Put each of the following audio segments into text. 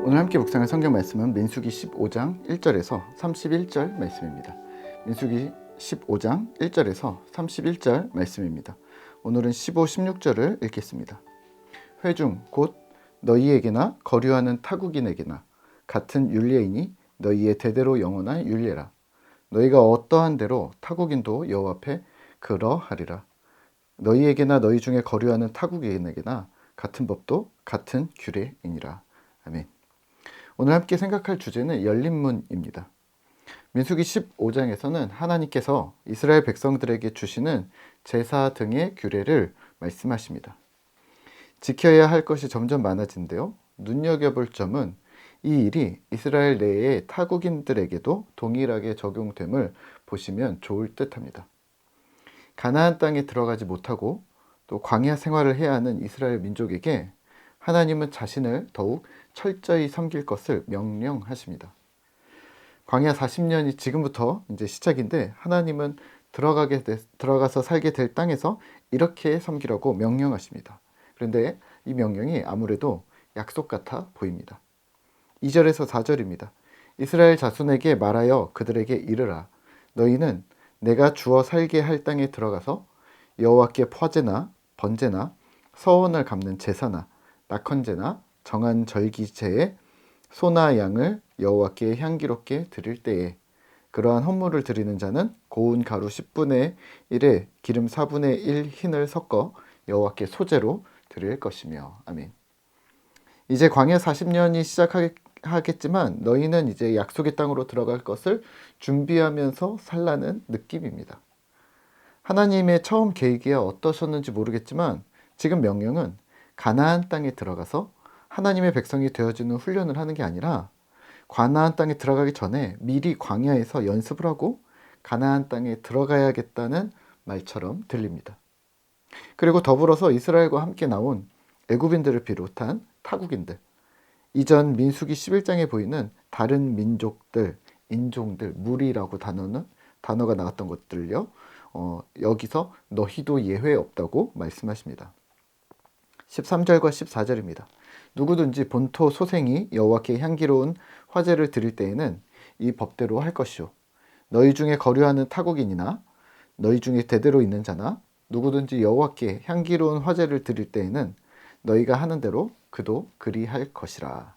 오늘 함께 묵상할 성경 말씀은 민수기 15장 1절에서 31절 말씀입니다. 민수기 15장 1절에서 31절 말씀입니다. 오늘은 15, 16절을 읽겠습니다. 회중 곧 너희에게나 거류하는 타국인에게나 같은 율례이니 너희의 대대로 영원한 율례라. 너희가 어떠한 대로 타국인도 여호와 앞에 그러하리라. 너희에게나 너희 중에 거류하는 타국인에게나 같은 법도 같은 규례이니라. 아멘. 오늘 함께 생각할 주제는 열린문입니다. 민수기 15장에서는 하나님께서 이스라엘 백성들에게 주시는 제사 등의 규례를 말씀하십니다. 지켜야 할 것이 점점 많아진데요. 눈여겨볼 점은 이 일이 이스라엘 내의 타국인들에게도 동일하게 적용됨을 보시면 좋을 듯합니다. 가나안 땅에 들어가지 못하고 또 광야 생활을 해야 하는 이스라엘 민족에게 하나님은 자신을 더욱 철저히 섬길 것을 명령하십니다. 광야 40년이 지금부터 이제 시작인데 하나님은 들어가서 살게 될 땅에서 이렇게 섬기라고 명령하십니다. 그런데 이 명령이 아무래도 약속 같아 보입니다. 2절에서 4절입니다. 이스라엘 자손에게 말하여 그들에게 이르라. 너희는 내가 주어 살게 할 땅에 들어가서 여호와께 화제나 번제나 서원을 갚는 제사나 낙헌제나 정한 절기제에 소나 양을 여호와께 향기롭게 드릴 때에 그러한 헌물을 드리는 자는 고운 가루 10분의 1에 기름 4분의 1 흰을 섞어 여호와께 소제로 드릴 것이며. 아멘. 이제 광야 40년이 시작하겠지만 너희는 이제 약속의 땅으로 들어갈 것을 준비하면서 살라는 느낌입니다. 하나님의 처음 계획이야 어떠셨는지 모르겠지만 지금 명령은 가나안 땅에 들어가서 하나님의 백성이 되어지는 훈련을 하는 게 아니라 가나안 땅에 들어가기 전에 미리 광야에서 연습을 하고 가나안 땅에 들어가야겠다는 말처럼 들립니다. 그리고 더불어서 이스라엘과 함께 나온 애굽인들을 비롯한 타국인들, 이전 민수기 11장에 보이는 다른 민족들, 인종들, 무리라고 단어가 나왔던 것들요. 여기서 너희도 예외 없다고 말씀하십니다. 13절과 14절입니다. 누구든지 본토 소생이 여호와께 향기로운 화제를 드릴 때에는 이 법대로 할 것이요. 너희 중에 거류하는 타국인이나 너희 중에 대대로 있는 자나 누구든지 여호와께 향기로운 화제를 드릴 때에는 너희가 하는 대로 그도 그리할 것이라.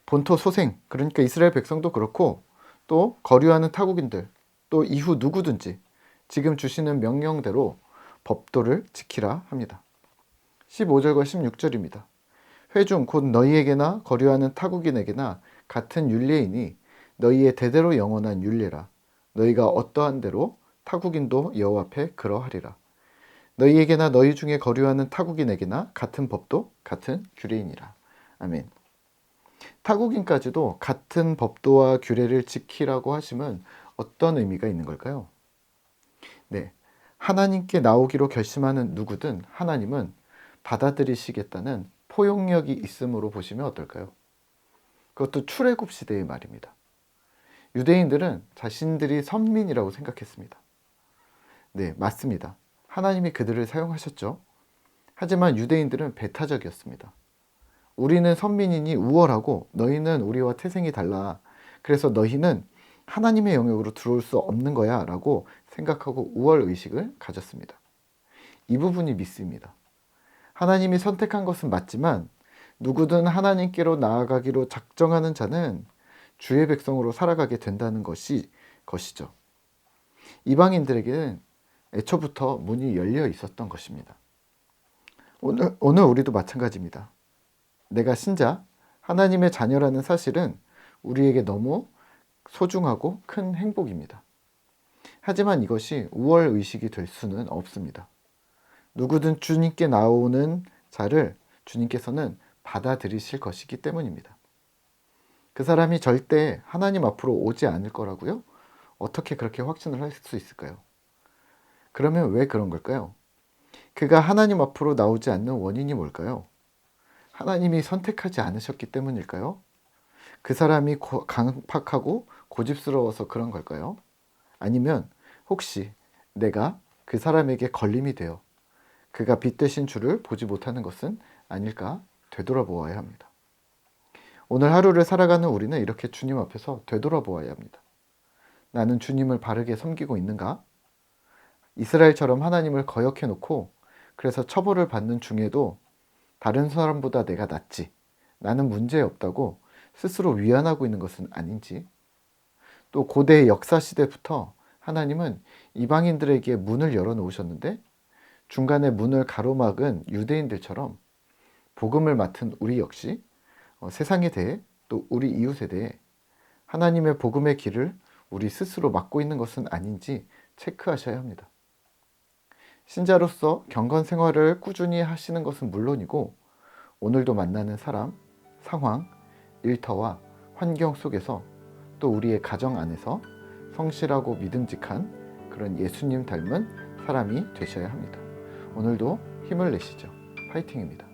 본토 소생, 그러니까 이스라엘 백성도 그렇고 또 거류하는 타국인들, 또 이후 누구든지 지금 주시는 명령대로 법도를 지키라 합니다. 15절과 16절입니다. 회중 곧 너희에게나 거류하는 타국인에게나 같은 율례이니 너희의 대대로 영원한 율례라. 너희가 어떠한 대로 타국인도 여호와 앞에 그러하리라. 너희에게나 너희 중에 거류하는 타국인에게나 같은 법도 같은 규례이니라. 아멘. 타국인까지도 같은 법도와 규례를 지키라고 하심은 어떤 의미가 있는 걸까요? 네, 하나님께 나오기로 결심하는 누구든 하나님은 받아들이시겠다는 포용력이 있음으로 보시면 어떨까요? 그것도 출애굽 시대의 말입니다. 유대인들은 자신들이 선민이라고 생각했습니다. 네, 맞습니다. 하나님이 그들을 사용하셨죠. 하지만 유대인들은 배타적이었습니다. 우리는 선민이니 우월하고 너희는 우리와 태생이 달라. 그래서 너희는 하나님의 영역으로 들어올 수 없는 거야 라고 생각하고 우월의식을 가졌습니다. 이 부분이 미스입니다. 하나님이 선택한 것은 맞지만 누구든 하나님께로 나아가기로 작정하는 자는 주의 백성으로 살아가게 된다는 것이죠. 이방인들에게는 애초부터 문이 열려 있었던 것입니다. 오늘 우리도 마찬가지입니다. 내가 신자, 하나님의 자녀라는 사실은 우리에게 너무 소중하고 큰 행복입니다. 하지만 이것이 우월의식이 될 수는 없습니다. 누구든 주님께 나오는 자를 주님께서는 받아들이실 것이기 때문입니다. 그 사람이 절대 하나님 앞으로 오지 않을 거라고요? 어떻게 그렇게 확신을 할 수 있을까요? 그러면 왜 그런 걸까요? 그가 하나님 앞으로 나오지 않는 원인이 뭘까요? 하나님이 선택하지 않으셨기 때문일까요? 그 사람이 강팍하고 고집스러워서 그런 걸까요? 아니면 혹시 내가 그 사람에게 걸림이 되어 그가 빛 되신 주를 보지 못하는 것은 아닐까 되돌아보아야 합니다. 오늘 하루를 살아가는 우리는 이렇게 주님 앞에서 되돌아보아야 합니다. 나는 주님을 바르게 섬기고 있는가? 이스라엘처럼 하나님을 거역해놓고 그래서 처벌을 받는 중에도 다른 사람보다 내가 낫지, 나는 문제 없다고 스스로 위안하고 있는 것은 아닌지, 또 고대 역사 시대부터 하나님은 이방인들에게 문을 열어놓으셨는데 중간에 문을 가로막은 유대인들처럼 복음을 맡은 우리 역시 세상에 대해 또 우리 이웃에 대해 하나님의 복음의 길을 우리 스스로 막고 있는 것은 아닌지 체크하셔야 합니다. 신자로서 경건 생활을 꾸준히 하시는 것은 물론이고 오늘도 만나는 사람, 상황, 일터와 환경 속에서 또 우리의 가정 안에서 성실하고 믿음직한 그런 예수님 닮은 사람이 되셔야 합니다. 오늘도 힘을 내시죠. 파이팅입니다.